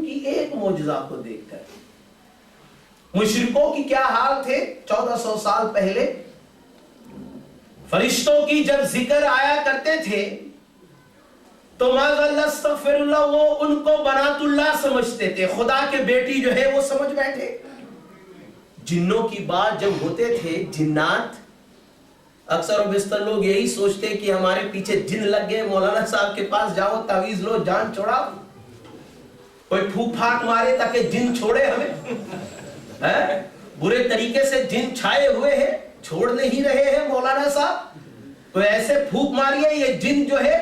کی ایک معجزہ کو دیکھ کر۔ مشرکوں کی کیا حال تھے 1400 سال پہلے؟ فرشتوں کی جب ذکر آیا کرتے تھے تو معاذ اللہ استغفر اللہ وہ ان کو بنات اللہ سمجھتے تھے، خدا کے بیٹی جو ہے وہ سمجھ بیٹھے۔ جنوں کی بات جب ہوتے تھے، جنات، اکثر و بیشتر لوگ یہی سوچتے کہ ہمارے پیچھے جن لگ گئے، مولانا صاحب کے پاس جاؤ، تعویذ لو، جان چھوڑاؤ، کوئی پھوک پھاک مارے تاکہ جن چھوڑے ہمیں۔ برے طریقے سے جن چھائے ہوئے ہیں، چھوڑ نہیں رہے ہیں مولانا صاحب، کوئی ایسے پھوک ماریے یہ جن جو ہے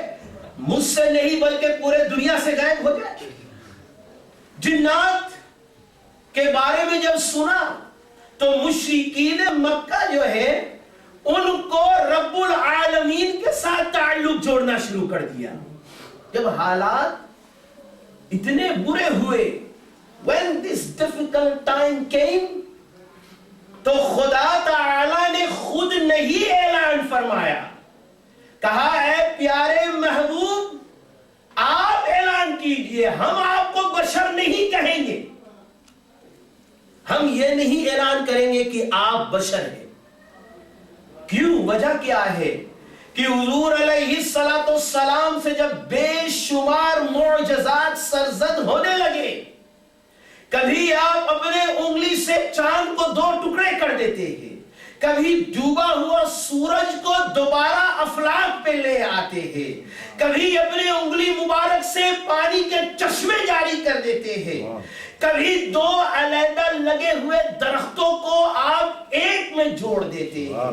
مجھ سے نہیں بلکہ پورے دنیا سے غائب ہو جائے۔ جنات کے بارے میں جب سنا تو مشرکین مکہ جو ہے ان کو رب العالمین کے ساتھ تعلق جوڑنا شروع کر دیا۔ جب حالات اتنے برے ہوئے، when this difficult time came، تو خدا تعالی نے خود نہیں اعلان فرمایا، کہا اے پیارے محبوب آپ اعلان کیجئے، ہم آپ کو بشر نہیں کہیں گے، ہم یہ نہیں اعلان کریں گے کہ آپ بشر ہیں۔ کیوں؟ وجہ کیا ہے کہ حضور علیہ السلام سے جب بے شمار معجزات سرزد ہونے لگے، کبھی آپ اپنے انگلی سے چاند کو 2 ٹکڑے کر دیتے ہیں، کبھی ڈوبا ہوا سورج کو دوبارہ افلاک پہ لے آتے ہیں، کبھی اپنے انگلی مبارک سے پانی کے چشمے جاری کر دیتے ہیں، کبھی 2 علیحدہ لگے ہوئے درختوں کو آپ ایک میں جوڑ دیتے ہیں،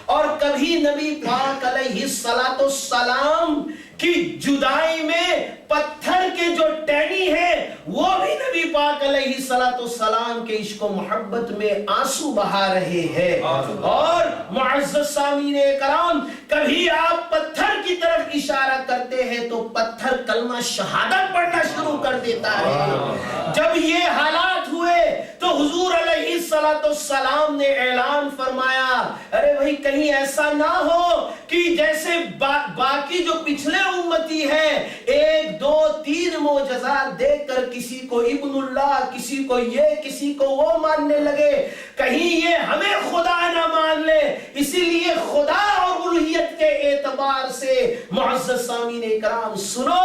اور کبھی نبی پاک علیہ السلام کی جدائی میں پتھر کے جو ٹہنی ہے وہ بھی نبی پاک علیہ السلام کے عشق و محبت میں آنسو بہا رہے ہیں۔ اور معزز سامعین کرام، کبھی آپ پتھر کی طرف اشارہ کرتے ہیں تو پتھر کلمہ شہادت پڑھنا شروع کر دیتا ہے۔ جب یہ حالات ہوئے تو حضور علیہ السلام نے اعلان فرمایا، ارے بھائی کہیں ایسا نہ ہو کہ جیسے باقی جو پچھلے امتی ہیں 1 2 3 معجزات دیکھ کر کسی کو ابن اللہ، کسی کو یہ، کسی کو وہ ماننے لگے، کہیں یہ ہمیں خدا نہ مان لے۔ اسی لیے خدا اور الوہیت کے اعتبار سے معزز سامعین کرام سنو،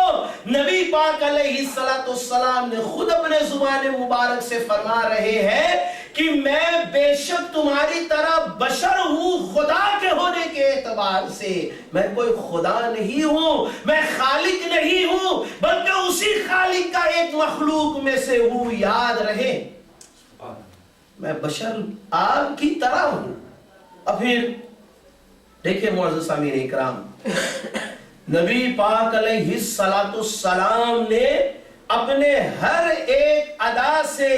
نبی پاک علیہ السلام نے خود اپنے زبان مبارک سے فرما رہے ہیں کہ میں بے شک تمہاری طرح بشر ہوں، خدا کے ہونے کے اعتبار سے میں کوئی خدا نہیں ہوں، میں خالق نہیں ہوں، بلکہ اسی خالق کا ایک مخلوق میں سے ہوں، یاد رہے میں بشر آپ کی طرح ہوں۔ اور پھر دیکھیں معزز سامعین اکرام، نبی پاک علیہ السلام نے اپنے ہر ایک ادا سے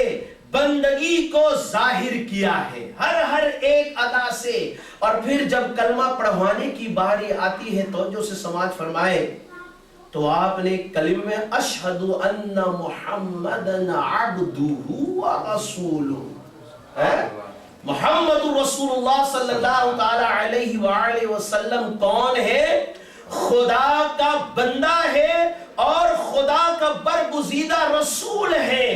بندگی کو ظاہر کیا ہے، ہر ایک ادا سے۔ اور پھر جب کلمہ پڑھوانے کی باری آتی ہے، توجہ سے سماعت فرمائے، تو آپ نے کلمہ میں اشہد ان محمدن عبدہ ورسولہ، محمد رسول اللہ صلی اللہ تعالی علیہ وآلہ وسلم کون ہے؟ خدا کا بندہ ہے اور خدا کا برگزیدہ رسول ہے۔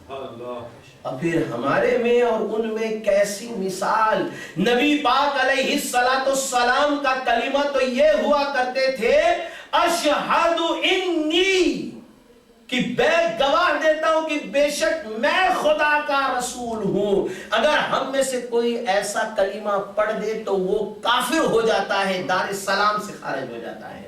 اور پھر ہمارے میں اور ان میں کیسی مثال! نبی پاک علیہ السلام کا کلمہ تو یہ ہوا کرتے تھے، اشہد انی، کہ میں گواہ دیتا ہوں کہ بے شک میں خدا کا رسول ہوں۔ اگر ہم میں سے کوئی ایسا کلمہ پڑھ دے تو وہ کافر ہو جاتا ہے، دار السلام سے خارج ہو جاتا ہے۔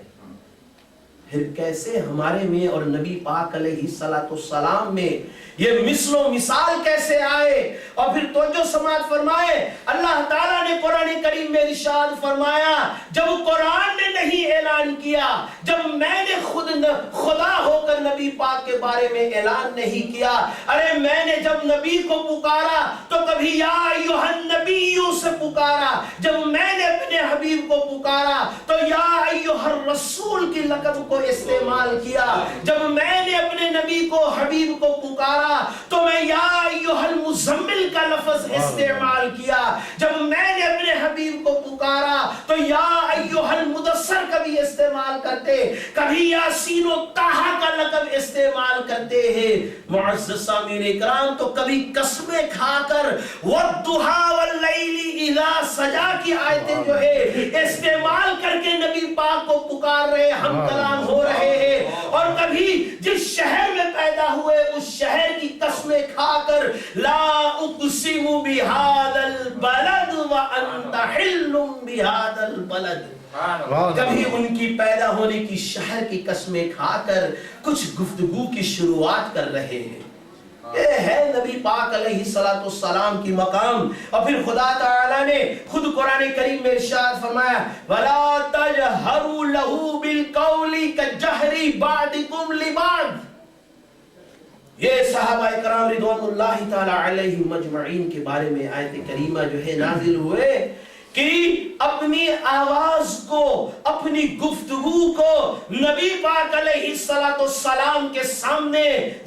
پھر کیسے ہمارے میں اور نبی پاک علیہ السلام میں یہ مثل و مثال کیسے آئے؟ اور پھر توجہ سماعت فرمائے، اللہ تعالیٰ نے قرآن کریم میں ارشاد فرمایا، جب قرآن نے نہیں اعلان کیا، جب میں نے خود خدا ہو کر نبی پاک کے بارے میں اعلان نہیں کیا، ارے میں نے جب نبی کو پکارا تو کبھی یا ایھا النبی سے پکارا، جب میں نے اپنے حبیب کو پکارا تو یا ایھا الرسول کی لقب کو استعمال کیا، جب میں نے اپنے نبی کو حبیب کو پکارا تو میں یا ایھا المزمل کا لفظ استعمال کیا. جب میں نے اپنے حبیب کو پکارا تو یا ایھا المدثر کبھی استعمال کرتے, کبھی یاسین و طٰہٰ کا لقب استعمال کرتے ہیں. معزز سامعین اکرام, تو کبھی قسمیں کھا کر والضحیٰ واللیل اذا سجا کی آیتیں جو ہے استعمال کر کے نبی پاک کو پکار رہے, ہم کلام ہو رہے ہیں. اور کبھی جس شہر میں پیدا ہوئے اس شہر کی قسمیں کھا کر لا اقسم بہذا البلد وانت حل بہذا البلد, کبھی ان کی پیدا ہونے کی شہر کی قسمیں کھا کر کچھ گفتگو کی شروعات کر رہے ہیں. یہ ہے نبی پاک علیہ السلام کی مقام. اور پھر خدا تعالی نے خود قرآن کریم میں ارشاد فرمایا وَلَا تَجْهَرُوا لَهُ بِالْقَوْلِ كَجَهْرِ بَعْضِكُمْ لِبَعْضٍ. یہ صحابہ کرام رضوان اللہ تعالی علیہم مجمعین کے بارے میں آیت کریمہ جو ہے نازل ہوئے کہ اپنی آواز کو, اپنی گفتگو کو نبی پاک علیہ السلام کے سامنے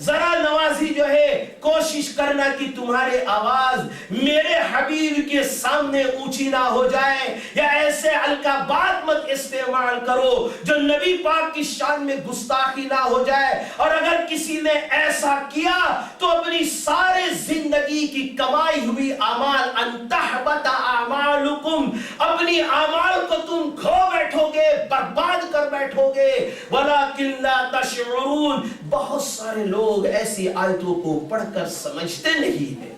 ذرا نوازی جو ہے کوشش کرنا کہ تمہارے آواز میرے حبیب کے سامنے اونچی نہ ہو جائے, یا ایسے القابات مت استعمال کرو جو نبی پاک کی شان میں گستاخی نہ ہو جائے. اور اگر کسی نے ایسا کیا تو اپنی سارے زندگی کی کمائی ہوئی اعمال ان تحبط اعمالکم, اپنی اعمال کو تم کھو بیٹھو گے, برباد کر بیٹھو گے. وَلَٰكِن لَا تَشْعُرُونَ, بہت سارے لوگ ایسی آیتوں کو پڑھ کر سمجھتے نہیں ہیں.